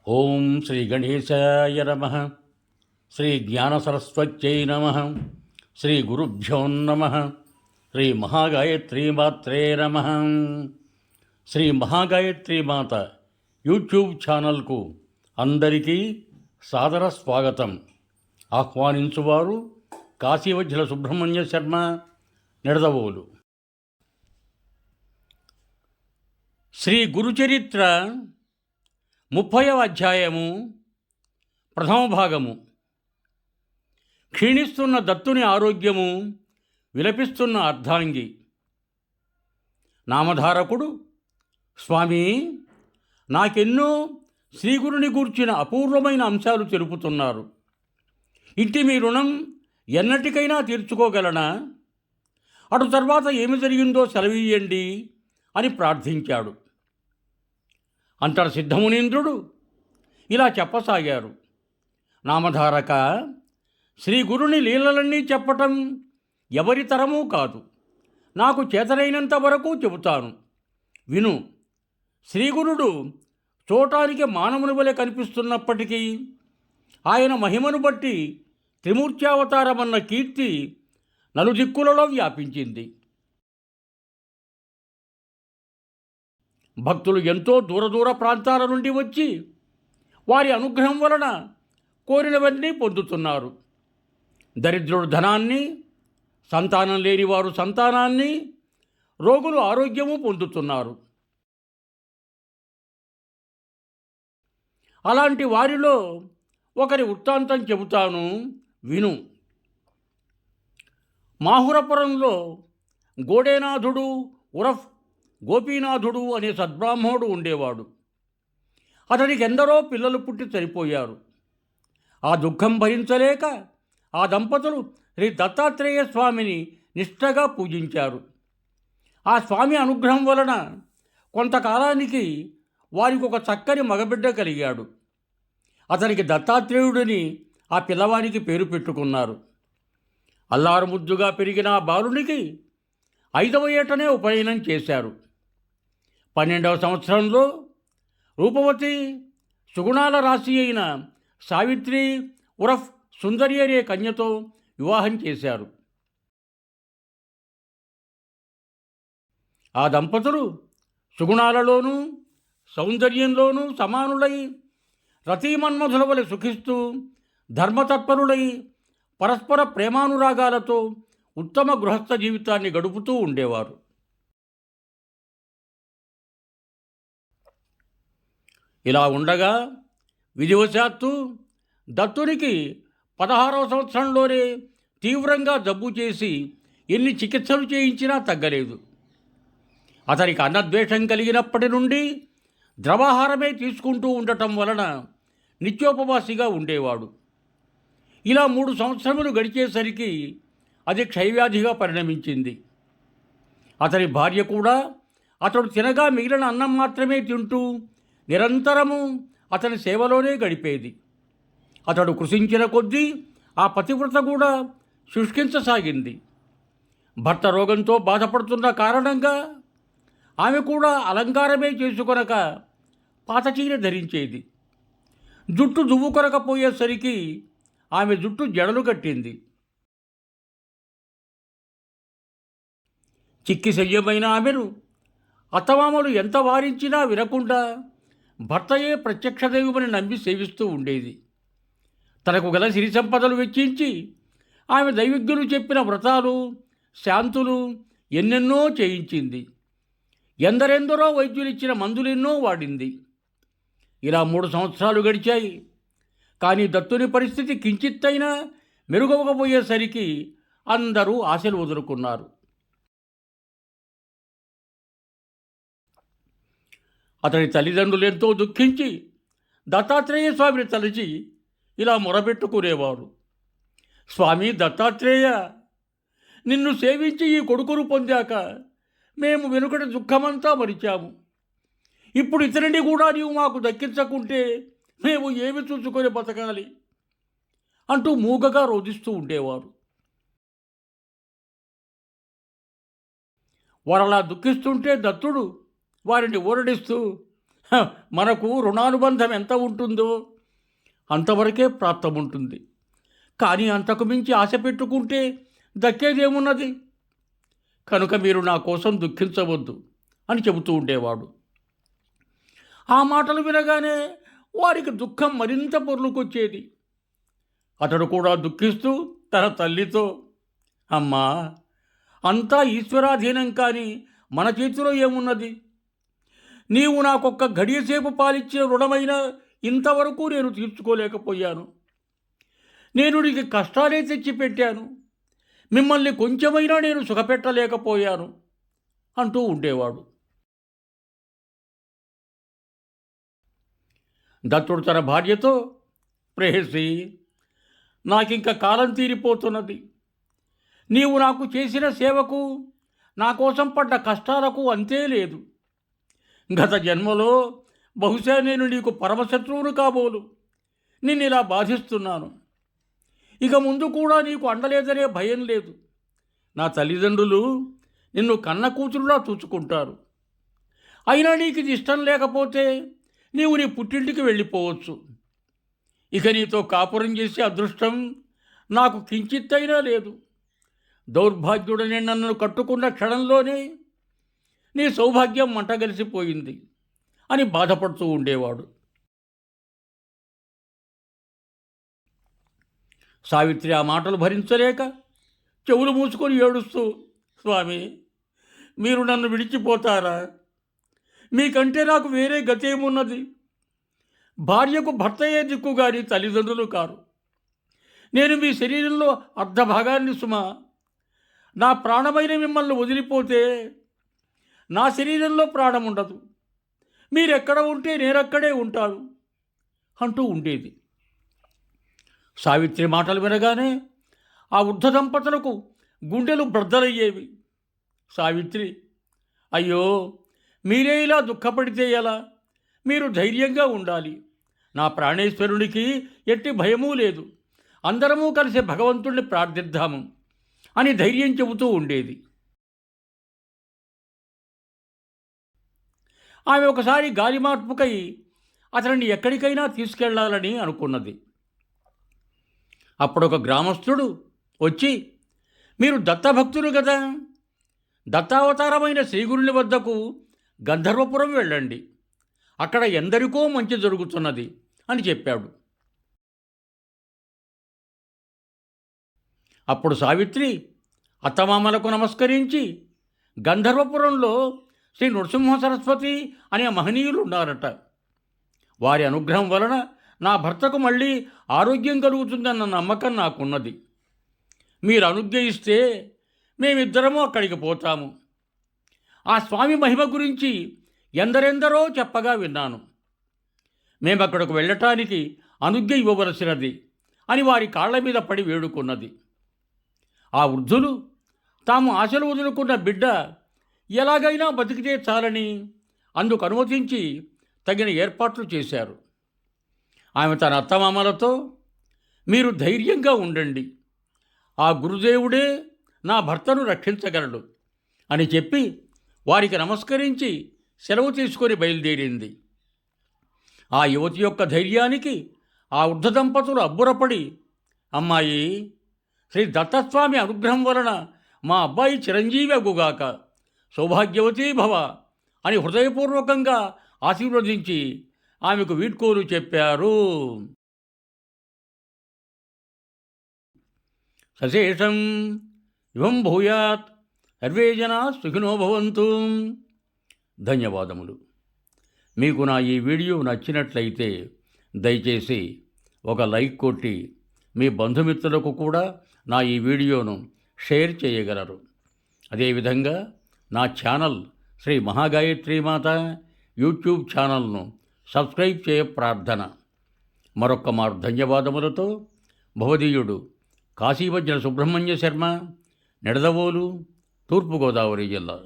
ఓం శ్రీ గణేశాయ నమః. శ్రీ జ్ఞానసరస్వత్యై నమః. శ్రీ గురుభ్యో నమః. శ్రీ మహాగాయత్రీమాత్రే నమః. శ్రీ మహాగాయత్రీమాత యూట్యూబ్ ఛానల్కు అందరికీ సాదర స్వాగతం. ఆహ్వానించువారు కాశీవజ్జల సుబ్రహ్మణ్య శర్మ, నిడదవోలు. శ్రీ గురుచరిత్ర 30వ అధ్యాయము, ప్రథమ భాగము. క్షీణిస్తున్న దత్తుని ఆరోగ్యము, విలపిస్తున్న అర్ధాంగి. నామధారకుడు: స్వామి, నాకెన్నో శ్రీగురుని గూర్చిన అపూర్వమైన అంశాలు తెలుపుతున్నారు. ఇంటి మీ రుణం ఎన్నటికైనా తీర్చుకోగలనా? అటు తర్వాత ఏమి జరిగిందో సెలవీయండి అని ప్రార్థించాడు. అంతట సిద్ధమునీంద్రుడు ఇలా చెప్పసాగారు: నామధారక, శ్రీ గురుని లీలలన్నీ చెప్పటం ఎవరి తరమూ కాదు. నాకు చేతనైనంత వరకు చెబుతాను, విను. శ్రీగురుడు చూడటానికి మానవుని వలె కనిపిస్తున్నప్పటికీ ఆయన మహిమను బట్టి త్రిమూర్త్యావతారమన్న కీర్తి నలుదిక్కులలో వ్యాపించింది. భక్తులు ఎంతో దూర ప్రాంతాల నుండి వచ్చి వారి అనుగ్రహం వలన కోరినవన్నీ పొందుతున్నారు. దరిద్రుడు ధనాన్ని, సంతానం లేని వారు సంతానాన్ని, రోగులు ఆరోగ్యము పొందుతున్నారు. అలాంటి వారిలో ఒకరి వృత్తాంతం చెబుతాను, విను. మాహురపురంలో గోడేనాథుడు ఉరఫ్ గోపీనాథుడు అనే సద్బ్రాహ్మణుడు ఉండేవాడు. అతనికి ఎందరో పిల్లలు పుట్టి చనిపోయారు. ఆ దుఃఖం భరించలేక ఆ దంపతులు శ్రీ దత్తాత్రేయ స్వామిని నిష్ఠగా పూజించారు. ఆ స్వామి అనుగ్రహం వలన కొంతకాలానికి వారికి ఒక చక్కని మగబిడ్డ కలిగాడు. అతనికి దత్తాత్రేయుడిని ఆ పిల్లవానికి పేరు పెట్టుకున్నారు. అల్లారుముద్దుగా పెరిగిన ఆ బాలునికి 5వ ఏటనే ఉపనయనం చేశారు. 12వ సంవత్సరంలో రూపవతి, సుగుణాల రాశి అయిన సావిత్రి ఉరఫ్ సుందరి అనే కన్యతో వివాహం చేశారు. ఆ దంపతులు సుగుణాలలోనూ సౌందర్యంలోనూ సమానులై రతీమన్మధుల వలె సుఖిస్తూ ధర్మతత్పరులై పరస్పర ప్రేమానురాగాలతో ఉత్తమ గృహస్థ జీవితాన్ని గడుపుతూ ఉండేవారు. ఇలా ఉండగా విధివశాత్తు దత్తునికి 16వ సంవత్సరంలోనే తీవ్రంగా జబ్బు చేసి ఎన్ని చికిత్సలు చేయించినా తగ్గలేదు. అతనికి అన్నద్వేషం కలిగినప్పటి నుండి ద్రవాహారమే తీసుకుంటూ ఉండటం వలన నిత్యోపవాసిగా ఉండేవాడు. ఇలా 3 సంవత్సరములు గడిచేసరికి అది క్షయవ్యాధిగా పరిణమించింది. అతని భార్య కూడా అతడు తినగా మిగిలిన అన్నం మాత్రమే తింటూ నిరంతరము అతని సేవలోనే గడిపేది. అతడు కృషించిన కొద్దీ ఆ పతివ్రత కూడా శుష్కించసాగింది. భర్త రోగంతో బాధపడుతున్న కారణంగా ఆమె కూడా అలంకారమే చేసుకొనక పాతచీర ధరించేది. జుట్టు దువ్వు కొనకపోయేసరికి ఆమె జుట్టు జడలు కట్టింది. చిక్కి శల్యమైన ఆమెను అత్తమామలు ఎంత వారించినా వినకుండా భర్తయే ప్రత్యక్ష దైవమని నమ్మి సేవిస్తూ ఉండేది. తనకు గల సిరి సంపదలు వెచ్చించి ఆమె దైవిజ్ఞులు చెప్పిన వ్రతాలు, శాంతులు ఎన్నెన్నో చేయించింది. ఎందరెందరో వైద్యులిచ్చిన మందులెన్నో వాడింది. ఇలా 3 సంవత్సరాలు గడిచాయి. కానీ దత్తుని పరిస్థితి కించిత్తైనా మెరుగవకపోయేసరికి అందరూ ఆశలు వదులుకున్నారు. అతని తల్లిదండ్రులు ఎంతో దుఃఖించి దత్తాత్రేయ స్వామిని తలచి ఇలా మొరబెట్టుకునేవారు: స్వామి దత్తాత్రేయ, నిన్ను సేవించి ఈ కొడుకును పొందాక మేము వెనుకటి దుఃఖమంతా మరిచాము. ఇప్పుడు ఇతనిని కూడా నీవు మాకు దక్కించకుంటే మేము ఏమి చూసుకొని బతకాలి అంటూ మూగగా రోధిస్తూ ఉండేవారు. వారలా దుఃఖిస్తుంటే దత్తుడు వారిని ఊరడిస్తూ, మనకు రుణానుబంధం ఎంత ఉంటుందో అంతవరకే ప్రాప్తం ఉంటుంది. కానీ అంతకు మించి ఆశ పెట్టుకుంటే దక్కేదేమున్నది? కనుక మీరు నా కోసం దుఃఖించవద్దు అని చెబుతూ ఉండేవాడు. ఆ మాటలు వినగానే వారికి దుఃఖం మరింత పొర్లుకొచ్చేది. అతడు కూడా దుఃఖిస్తూ తన తల్లితో, అమ్మా, అంతా ఈశ్వరాధీనం, కానీ మన చేతిలో ఏమున్నది? నీవు నాకొక్క గడియసేపు పాలిచ్చిన రుణమైన ఇంతవరకు నేను తీర్చుకోలేకపోయాను. నేను నీకు కష్టాలే తెచ్చిపెట్టాను, మిమ్మల్ని కొంచెమైనా నేను సుఖపెట్టలేకపోయాను అంటూ ఉండేవాడు. దత్తుడు తన భార్యతో, ప్రేయసి, నాకింక కాలం తీరిపోతున్నది. నీవు నాకు చేసిన సేవకు, నా కోసం పడ్డ కష్టాలకు అంతే లేదు. గత జన్మలో బహుశా నేను నీకు పరమశత్రువును కాబోలు నిన్నిలా బాధిస్తున్నాను. ఇక ముందు కూడా నీకు అండలేదనే భయం లేదు. నా తల్లిదండ్రులు నిన్ను కన్న కూతురులా చూసుకుంటారు. అయినా నీకు ఇది ఇష్టం లేకపోతే నీవు నీ పుట్టింటికి వెళ్ళిపోవచ్చు. ఇక నీతో కాపురం చేసే అదృష్టం నాకు కించిత్తైనా లేదు. దౌర్భాగ్యుడని నన్ను కట్టుకున్న క్షణంలోనే నీ సౌభాగ్యం మంటగలిసిపోయింది అని బాధపడుతూ ఉండేవాడు. సావిత్రి ఆ మాటలు భరించలేక చెవులు మూసుకొని ఏడుస్తూ, స్వామి, మీరు నన్ను విడిచిపోతారా? మీకంటే నాకు వేరే గతేమున్నది? భార్యకు భర్తయే దిక్కు గాని తల్లిదండ్రులు కారు. నేను మీ శరీరంలో అర్ధభాగాన్ని సుమా. నా ప్రాణమైన మిమ్మల్ని వదిలిపోతే నా శరీరంలో ప్రాణం ఉండదు. మీరెక్కడ ఉంటే నేనక్కడే ఉంటాను అంటూ ఉండేది. సావిత్రి మాటలు వినగానే ఆ వృద్ధ దంపతులకు గుండెలు బ్రద్దలయ్యేవి. సావిత్రి, అయ్యో, మీరే ఇలా దుఃఖపడితే ఎలా? మీరు ధైర్యంగా ఉండాలి. నా ప్రాణేశ్వరునికి ఎట్టి భయమూ లేదు. అందరమూ కలిసి భగవంతుణ్ణి ప్రార్థిద్దాము అని ధైర్యం చెబుతూ ఉండేది. ఆమె ఒకసారి గాలి మార్పుకై అతనిని ఎక్కడికైనా తీసుకెళ్లాలని అనుకున్నది. అప్పుడు ఒక గ్రామస్థుడు వచ్చి, మీరు దత్తభక్తులు కదా, దత్తావతారమైన శ్రీగురుని వద్దకు గంధర్వపురం వెళ్ళండి, అక్కడ ఎందరికో మంచి జరుగుతున్నది అని చెప్పాడు. అప్పుడు సావిత్రి అత్తమామలకు నమస్కరించి, గంధర్వపురంలో శ్రీ నృసింహ సరస్వతి అనే మహనీయులు ఉన్నారట. వారి అనుగ్రహం వలన నా భర్తకు మళ్ళీ ఆరోగ్యం కలుగుతుందన్న నమ్మకం నాకున్నది. మీరు అనుగ్రహిస్తే మేమిద్దరము అక్కడికి పోతాము. ఆ స్వామి మహిమ గురించి ఎందరెందరో చెప్పగా విన్నాను. మేమక్కడకు వెళ్ళటానికి అనుజ్ఞ ఇవ్వవలసినది అని వారి కాళ్ల మీద పడి వేడుకున్నది. ఆ వృద్ధులు తాము ఆశలు వదులుకున్న బిడ్డ ఎలాగైనా బతికితే చాలని అందుకు అనుమతించి తగిన ఏర్పాట్లు చేశారు. ఆమె తన అత్తమామలతో, మీరు ధైర్యంగా ఉండండి, ఆ గురుదేవుడే నా భర్తను రక్షించగలడు అని చెప్పి వారికి నమస్కరించి సెలవు తీసుకొని బయలుదేరింది. ఆ యువతి యొక్క ధైర్యానికి ఆ వృద్ధ దంపతులు అబ్బురపడి, అమ్మాయి, శ్రీ దత్తస్వామి అనుగ్రహం వలన మా అబ్బాయి చిరంజీవి అగుగాక, సౌభాగ్యవతీ భవ అని హృదయపూర్వకంగా ఆశీర్వదించి ఆమెకు వీడ్కోలు చెప్పారు. సశేషం ఇవం భూయాత్, సర్వే జనా సుఖినో భవంతు. ధన్యవాదములు. మీకు నా ఈ వీడియో నచ్చినట్లయితే దయచేసి ఒక లైక్ కొట్టి మీ బంధుమిత్రులకు కూడా నా ఈ వీడియోను షేర్ చేయగలరు. అదేవిధంగా నా ఛానల్ శ్రీ మహాగాయత్రీమాత యూట్యూబ్ ఛానల్ను సబ్స్క్రైబ్ చేయ ప్రార్థన. మరొక్క మారు ధన్యవాదములతో భవదీయుడు కాశీవజ్ర సుబ్రహ్మణ్య శర్మ, నిడదవోలు, తూర్పుగోదావరి జిల్లా.